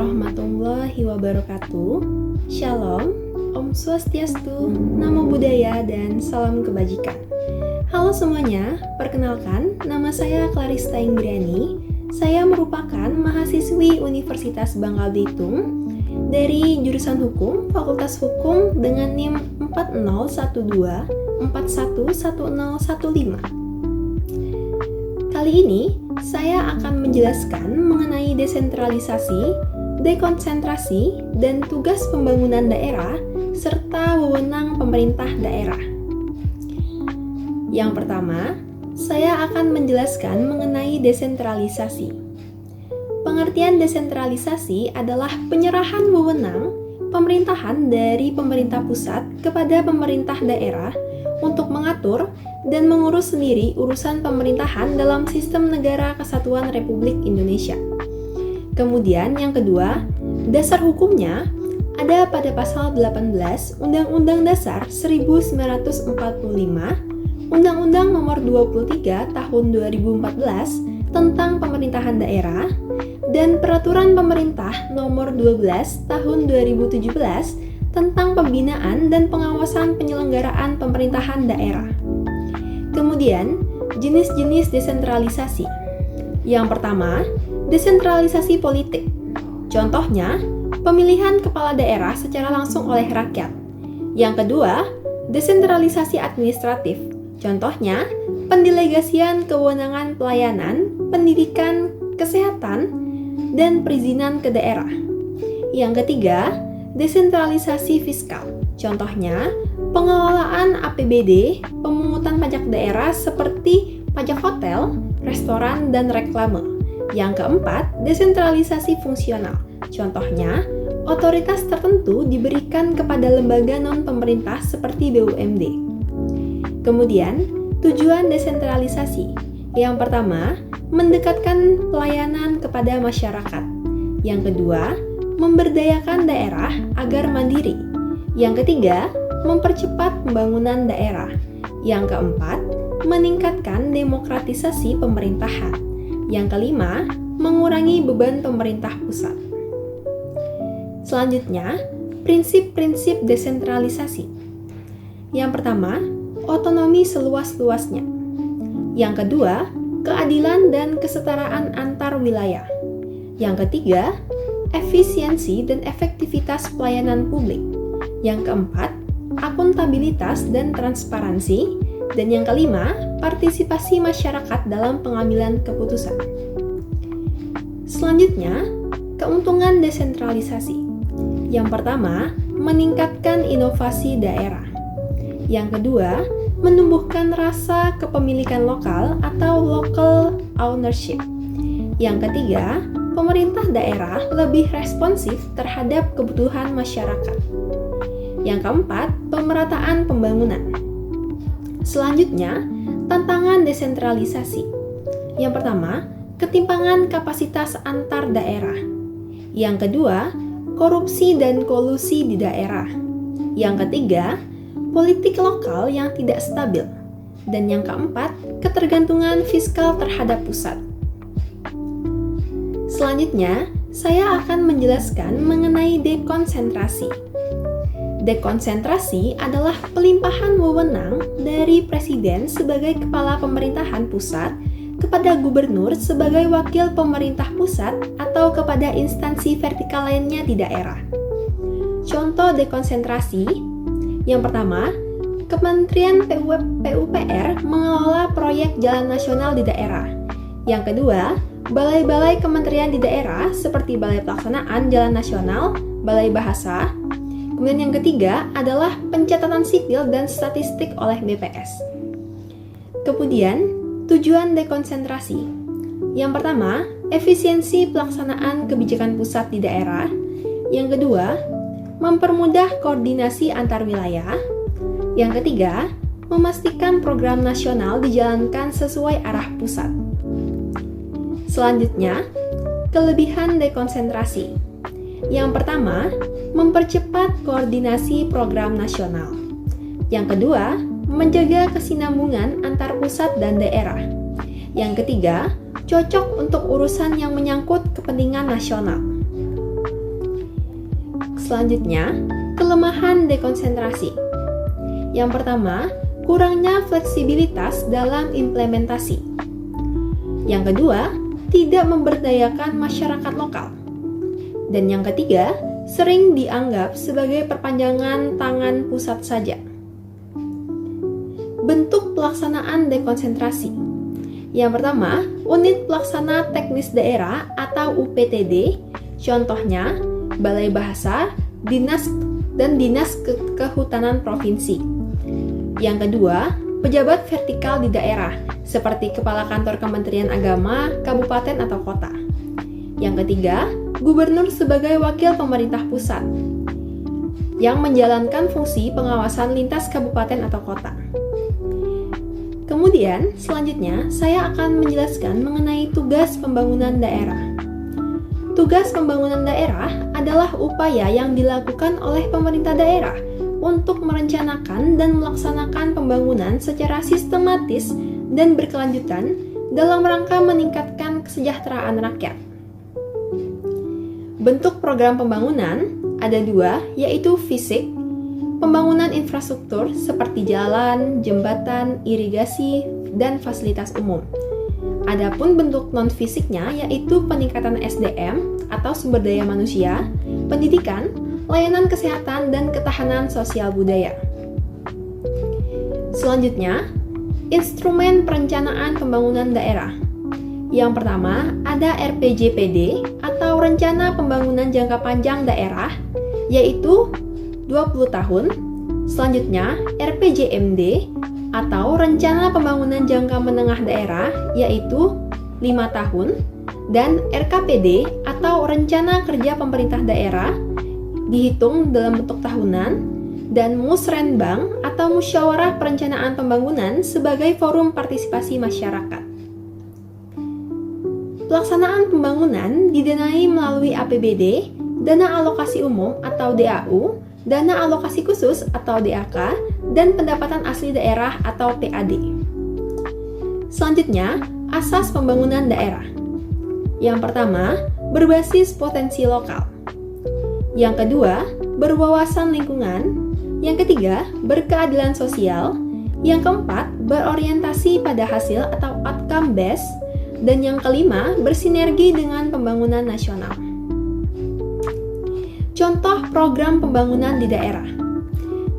warahmatullahi wabarakatuh. Shalom, Om Swastiastu, Namo Buddhaya, dan salam kebajikan. Halo semuanya, perkenalkan, nama saya Clarista Ingriani. Saya merupakan mahasiswi Universitas Bangka Belitung dari jurusan Hukum, Fakultas Hukum dengan NIM 4012411015. Kali ini, saya akan menjelaskan mengenai desentralisasi, dekonsentrasi, dan tugas pembangunan daerah, serta wewenang pemerintah daerah. Yang pertama, saya akan menjelaskan mengenai desentralisasi. Pengertian desentralisasi adalah penyerahan wewenang pemerintahan dari pemerintah pusat kepada pemerintah daerah untuk mengatur dan mengurus sendiri urusan pemerintahan dalam sistem negara kesatuan Republik Indonesia. Kemudian yang kedua, dasar hukumnya ada pada pasal 18 Undang-Undang Dasar 1945, Undang-Undang Nomor 23 Tahun 2014 tentang Pemerintahan Daerah, dan Peraturan Pemerintah Nomor 12 Tahun 2017 tentang pembinaan dan pengawasan penyelenggaraan pemerintahan daerah. Kemudian, jenis-jenis desentralisasi. Yang pertama, desentralisasi politik. Contohnya, pemilihan kepala daerah secara langsung oleh rakyat. Yang kedua, desentralisasi administratif. Contohnya, pendelegasian kewenangan pelayanan, pendidikan, kesehatan, dan perizinan ke daerah. Yang ketiga, desentralisasi fiskal. Contohnya, pengelolaan APBD, pemungutan pajak daerah seperti pajak hotel, restoran, dan reklame. Yang keempat, desentralisasi fungsional. Contohnya, otoritas tertentu diberikan kepada lembaga non-pemerintah seperti BUMD. Kemudian, tujuan desentralisasi. Yang pertama, mendekatkan pelayanan kepada masyarakat. Yang kedua, memberdayakan daerah agar mandiri. Yang ketiga, mempercepat pembangunan daerah. Yang keempat, meningkatkan demokratisasi pemerintahan. Yang kelima, mengurangi beban pemerintah pusat. Selanjutnya, prinsip-prinsip desentralisasi. Yang pertama, otonomi seluas-luasnya. Yang kedua, keadilan dan kesetaraan antar wilayah. Yang ketiga, efisiensi dan efektivitas pelayanan publik. Yang keempat, akuntabilitas dan transparansi. Dan yang kelima, partisipasi masyarakat dalam pengambilan keputusan. Selanjutnya, keuntungan desentralisasi. Yang pertama, meningkatkan inovasi daerah. Yang kedua, menumbuhkan rasa kepemilikan lokal atau local ownership. Yang ketiga, pemerintah daerah lebih responsif terhadap kebutuhan masyarakat. Yang keempat, pemerataan pembangunan. Selanjutnya, tantangan desentralisasi. Yang pertama, ketimpangan kapasitas antar daerah. Yang kedua, korupsi dan kolusi di daerah. Yang ketiga, politik lokal yang tidak stabil. Dan yang keempat, ketergantungan fiskal terhadap pusat. Selanjutnya, saya akan menjelaskan mengenai dekonsentrasi. Dekonsentrasi adalah pelimpahan wewenang dari presiden sebagai kepala pemerintahan pusat kepada gubernur sebagai wakil pemerintah pusat atau kepada instansi vertikal lainnya di daerah. Contoh dekonsentrasi. Yang pertama, Kementerian PUPR mengelola proyek jalan nasional di daerah. Yang kedua, balai-balai kementerian di daerah seperti Balai Pelaksanaan Jalan Nasional, Balai Bahasa. Kemudian yang ketiga adalah pencatatan sipil dan statistik oleh BPS. Kemudian, tujuan dekonsentrasi. Yang pertama, efisiensi pelaksanaan kebijakan pusat di daerah. Yang kedua, mempermudah koordinasi antar wilayah. Yang ketiga, memastikan program nasional dijalankan sesuai arah pusat. Selanjutnya, kelebihan dekonsentrasi. Yang pertama, mempercepat koordinasi program nasional. Yang kedua, menjaga kesinambungan antar pusat dan daerah. Yang ketiga, cocok untuk urusan yang menyangkut kepentingan nasional. Selanjutnya, kelemahan dekonsentrasi. Yang pertama, kurangnya fleksibilitas dalam implementasi. Yang kedua, tidak memberdayakan masyarakat lokal. Dan yang ketiga, sering dianggap sebagai perpanjangan tangan pusat saja. Bentuk pelaksanaan dekonsentrasi. Yang pertama, unit pelaksana teknis daerah atau UPTD, contohnya Balai Bahasa, Dinas dan Dinas Kehutanan Provinsi. Yang kedua, pejabat vertikal di daerah, seperti Kepala Kantor Kementerian Agama, Kabupaten atau Kota. Yang ketiga, Gubernur sebagai wakil pemerintah pusat, yang menjalankan fungsi pengawasan lintas kabupaten atau kota. Kemudian, selanjutnya, saya akan menjelaskan mengenai tugas pembangunan daerah. Tugas pembangunan daerah adalah upaya yang dilakukan oleh pemerintah daerah untuk merencanakan dan melaksanakan pembangunan secara sistematis dan berkelanjutan dalam rangka meningkatkan kesejahteraan rakyat. Bentuk program pembangunan ada dua, yaitu fisik, pembangunan infrastruktur seperti jalan, jembatan, irigasi, dan fasilitas umum. Adapun bentuk non-fisiknya yaitu peningkatan SDM atau sumber daya manusia, pendidikan, layanan kesehatan, dan ketahanan sosial budaya. Selanjutnya, instrumen perencanaan pembangunan daerah. Yang pertama, ada RPJPD atau Rencana Pembangunan Jangka Panjang Daerah, yaitu 20 tahun. Selanjutnya, RPJMD atau Rencana Pembangunan Jangka Menengah Daerah, yaitu 5 tahun. Dan RKPD atau Rencana Kerja Pemerintah Daerah, dihitung dalam bentuk tahunan. Dan Musrenbang atau Musyawarah Perencanaan Pembangunan sebagai forum partisipasi masyarakat. Pelaksanaan pembangunan didanai melalui APBD, Dana Alokasi Umum atau DAU, Dana Alokasi Khusus atau DAK, dan Pendapatan Asli Daerah atau PAD. Selanjutnya, asas pembangunan daerah. Yang pertama, berbasis potensi lokal. Yang kedua, berwawasan lingkungan. Yang ketiga, berkeadilan sosial. Yang keempat, berorientasi pada hasil atau outcome based. Dan yang kelima, bersinergi dengan pembangunan nasional. Contoh program pembangunan di daerah.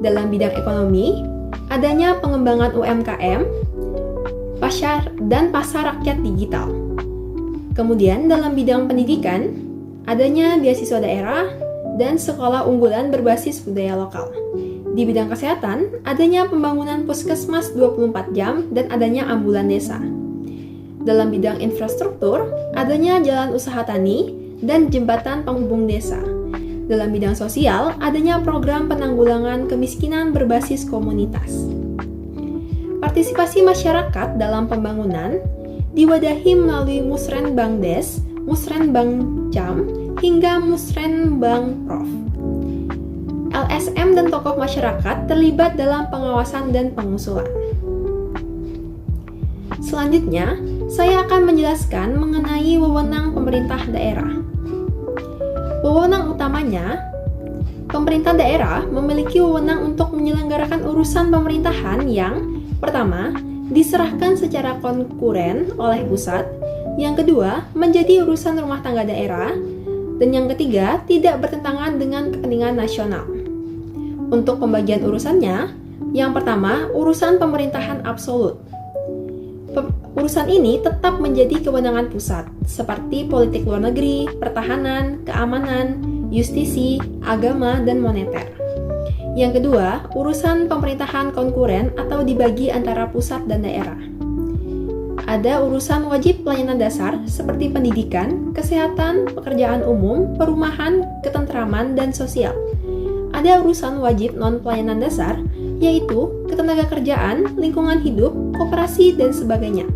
Dalam bidang ekonomi, adanya pengembangan UMKM, pasar rakyat digital. Kemudian dalam bidang pendidikan, adanya beasiswa daerah dan sekolah unggulan berbasis budaya lokal. Di bidang kesehatan, adanya pembangunan puskesmas 24 jam dan adanya ambulan desa. Dalam bidang infrastruktur, adanya jalan usaha tani dan jembatan penghubung desa. Dalam bidang sosial, adanya program penanggulangan kemiskinan berbasis komunitas. Partisipasi masyarakat dalam pembangunan diwadahi melalui Musrenbang Des, Musrenbang Cam, hingga Musrenbang Prof. LSM dan tokoh masyarakat terlibat dalam pengawasan dan pengusulan. Selanjutnya, saya akan menjelaskan mengenai wewenang pemerintah daerah. Wewenang utamanya, pemerintah daerah memiliki wewenang untuk menyelenggarakan urusan pemerintahan yang pertama, diserahkan secara konkuren oleh pusat, yang kedua, menjadi urusan rumah tangga daerah, dan yang ketiga, tidak bertentangan dengan kepentingan nasional. Untuk pembagian urusannya, yang pertama, urusan pemerintahan absolut. Urusan ini tetap menjadi kewenangan pusat, seperti politik luar negeri, pertahanan, keamanan, justisi, agama, dan moneter. Yang kedua, urusan pemerintahan konkuren atau dibagi antara pusat dan daerah. Ada urusan wajib pelayanan dasar seperti pendidikan, kesehatan, pekerjaan umum, perumahan, ketentraman, dan sosial. Ada urusan wajib non-pelayanan dasar, yaitu ketenagakerjaan, lingkungan hidup, koperasi, dan sebagainya.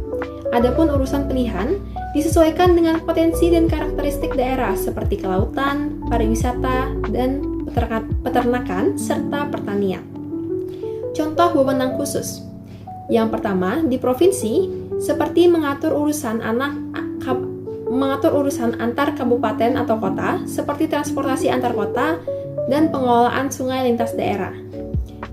Adapun urusan pilihan disesuaikan dengan potensi dan karakteristik daerah seperti kelautan, pariwisata, dan peternakan, serta pertanian. Contoh wewenang khusus. Yang pertama, di provinsi, seperti mengatur urusan antar kabupaten atau kota, seperti transportasi antar kota, dan pengelolaan sungai lintas daerah.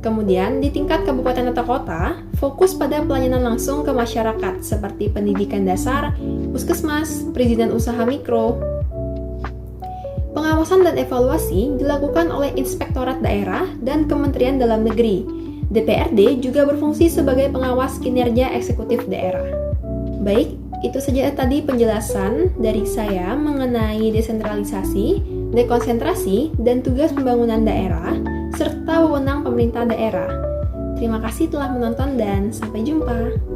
Kemudian, di tingkat kabupaten atau kota, fokus pada pelayanan langsung ke masyarakat seperti pendidikan dasar, puskesmas, perizinan usaha mikro. Pengawasan dan evaluasi dilakukan oleh Inspektorat Daerah dan Kementerian Dalam Negeri. DPRD juga berfungsi sebagai pengawas kinerja eksekutif daerah. Baik, itu saja tadi penjelasan dari saya mengenai desentralisasi, dekonsentrasi, dan tugas pembangunan daerah, serta wewenang pemerintah daerah. Terima kasih telah menonton dan sampai jumpa.